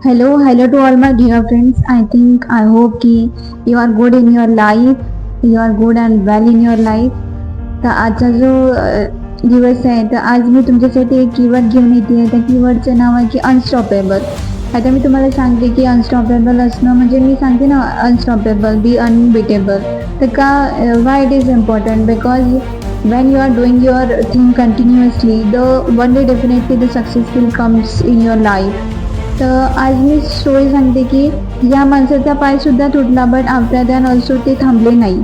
Hello to all my dear friends. I hope कि you are good in your life, you are good and well in your life. तर आजचा जो दिवस आहे तर आज मी तुमच्यासाठी एक कीवर्ड घेऊन येते आहे. त्या कीवर्डचं नाव आहे की अनस्टॉपेबल. आता मी तुम्हाला सांगते की अनस्टॉपेबल असणं म्हणजे मी सांगते ना अनस्टॉपेबल बी अनबिटेबल. तर का why it is important because when you are doing your thing continuously the one day definitely the success will comes in your life. तर आज मी स्टोरी सांगते की या माणसाचा पायसुद्धा तुटला बट आफ्टर दॅन ऑल्सो ते थांबले नाही.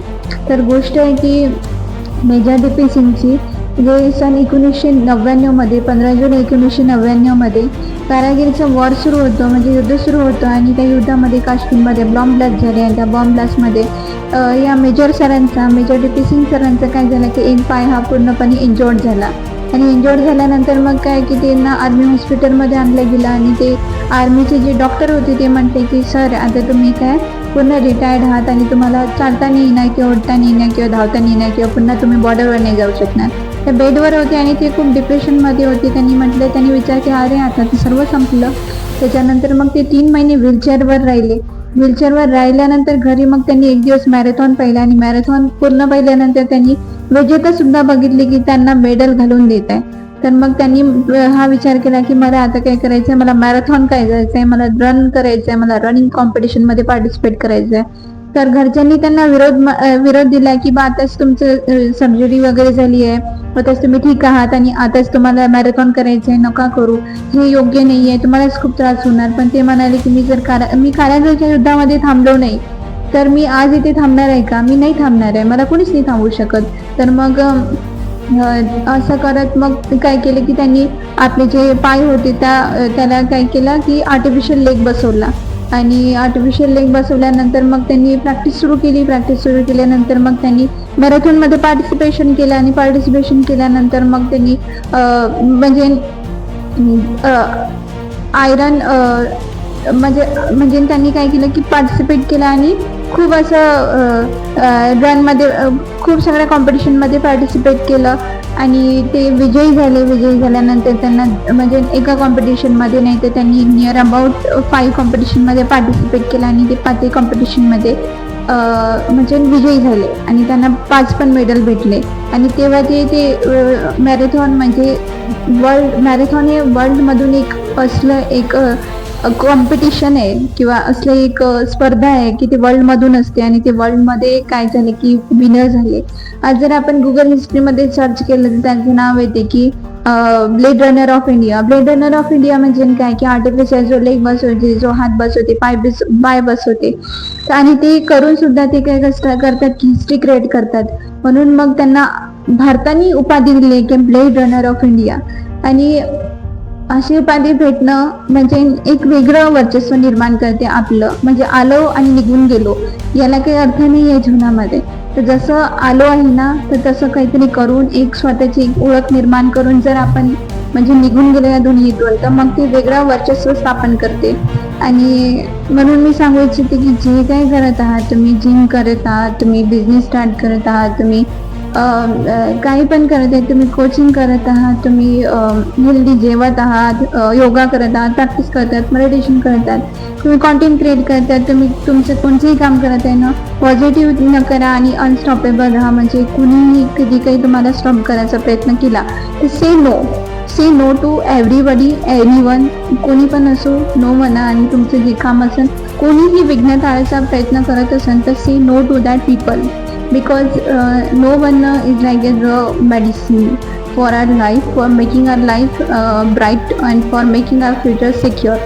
तर गोष्ट आहे की मेजर डी.पी. सिंगची जे सन 1999मध्ये 15 जून 1999मध्ये कारागिरीचं वॉर सुरू होतं म्हणजे युद्ध सुरू होतं आणि त्या युद्धामध्ये काश्मीरमध्ये बॉम्ब ब्लास्ट झाले आणि त्या बॉम्ब ब्लास्टमध्ये या मेजर डी.पी. सिंग सरांचं काय झालं की एक पाय हा पूर्णपणे इंजोर्ड झाला आणि इंजोर्ड झाल्यानंतर मग काय की त्यांना आर्मी हॉस्पिटलमध्ये आणलं गेलं आणि ते आर्मीचे जे डॉक्टर होते ते म्हटले की सर आता तुम्ही काय पूर्ण रिटायर्ड आहात आणि तुम्हाला चालता नाही येणार किंवा उठता नाही येणार किंवा धावता नाही येणार किंवा पुन्हा तुम्ही बॉर्डरवर नाही जाऊ शकणार. त्या बेडवर होते आणि ते खूप डिप्रेशनमध्ये होते. त्यांनी विचार केला अरे आता ते सर्व संपलं. त्याच्यानंतर मग ते 3 महिने व्हीलचेअरवर राहिले. व्हीलचेअरवर राहिल्यानंतर घरी मग त्यांनी एक दिवस मॅरेथॉन पाहिला आणि मॅरेथॉन पूर्ण पाहिल्यानंतर त्यांनी विजेता सुद्धा बघितले की त्यांना मेडल घालून देत आहे. तर मग त्यांनी हा विचार केला की मला आता काय करायचं आहे, मला मॅरेथॉन काय जायचं आहे, मला रन करायचं आहे, मला रनिंग कॉम्पिटिशनमध्ये पार्टिसिपेट करायचं आहे. तर घरच्यांनी त्यांना विरोध दिला की बा आताच तुमचं सर्जरी वगैरे झाली आहे, आताच तुम्ही ठीक आहात आणि आताच तुम्हाला मॅरेथॉन करायचं आहे, नका करू, हे योग्य नाही आहे, तुम्हालाच खूप त्रास होणार. पण ते म्हणाले की मी कारागृहाच्या युद्धामध्ये थांबलो नाही तर मी आज इथे थांबणार आहे का, मी नाही थांबणार आहे, मला कोणीच नाही थांबवू शकत. तर मग असं करत मग काय केलं की त्यांनी आपले जे पाय होते त्याला काय केलं की आर्टिफिशियल लेग बसवला आणि आर्टिफिशियल लेग बसवल्यानंतर मग त्यांनी प्रॅक्टिस सुरू केल्यानंतर मग त्यांनी मॅरेथॉनमध्ये पार्टिसिपेशन केलं आणि पार्टिसिपेशन केल्यानंतर मग त्यांनी म्हणजे आयरन म्हणजे त्यांनी काय केलं की पार्टिसिपेट केलं आणि खूप असं रनमध्ये खूप सगळ्या कॉम्पिटिशनमध्ये पार्टिसिपेट केलं आणि ते विजयी झाल्यानंतर त्यांना म्हणजे एका कॉम्पिटिशनमध्ये नाही तर त्यांनी नियर अबाउट 5 कॉम्पिटिशनमध्ये पार्टिसिपेट केलं आणि ते 5 कॉम्पिटिशनमध्ये म्हणजे विजयी झाले आणि त्यांना 5 पण मेडल भेटले. आणि तेव्हा ते मॅरेथॉन म्हणजे मॅरेथॉन हे वर्ल्डमधून एक असलं एक कॉम्पिटिशन आहे किंवा असले एक स्पर्धा आहे की ते वर्ल्डमधून असते आणि ते वर्ल्डमध्ये काय झाले की विनर झाले. आज जर आपण गुगल हिस्ट्रीमध्ये सर्च केलं तर त्यांचं नाव येते की blade runner of India. Blade runner of India म्हणजे काय की आर्टिफिशियल जो लेग बसवते, जो हात बसवते, पाय बसवते आणि ते करून सुद्धा ते काय करतात की हिस्ट्री क्रिएट करतात. म्हणून मग त्यांना भारताने उपाधी दिली की ब्लेड रनर ऑफ इंडिया. आणि अशी उपाधी भेटणं म्हणजे एक वेगळं वर्चस्व निर्माण करते आपलं. म्हणजे आलो आणि निघून गेलो याला काही अर्थ नाही आहे जीवनामध्ये. तर जसं आलो आहे ना तर तसं काहीतरी करून एक स्वतःची ओळख निर्माण करून जर आपण म्हणजे निघून गेलो या दुनियेतून तर मग ते वेगळं वर्चस्व स्थापन करते. आणि म्हणून मी सांगू इच्छिते की जे काही करत आहात तुम्ही, जिम करत आहात तुम्ही, बिझनेस स्टार्ट करत आहात तुम्ही, काही पण करत आहे तुम्ही, कोचिंग करत आहात तुम्ही, हेल्दी जेवत आहात, योगा करत आहात, प्रॅक्टिस करतात, मेडिटेशन करतात, तुम्ही कॉन्टेंट क्रिएट करतात, तुम्ही तुमचं कोणतंही काम करत आहे ना पॉझिटिव्ह न करा आणि अनस्टॉपेबल राहा. म्हणजे कुणीही कधी काही तुम्हाला स्टॉप करायचा प्रयत्न केला तर say no to everybody, anyone, कोणी पण असो नो म्हणा. आणि तुमचं जे काम असेल कोणीही विघ्न टाळायचा प्रयत्न करत असेल तर say no to that people because no one is like a medicine for our life, for making our life bright and for making our future secure.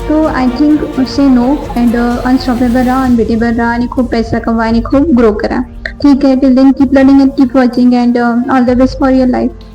So I think say no and unstoppable राहा, unbeatable राहा आणि खूप पैसा कमवा आणि खूप grow करा. ठीक आहे, till then keep learning and keep watching and all the best for your life.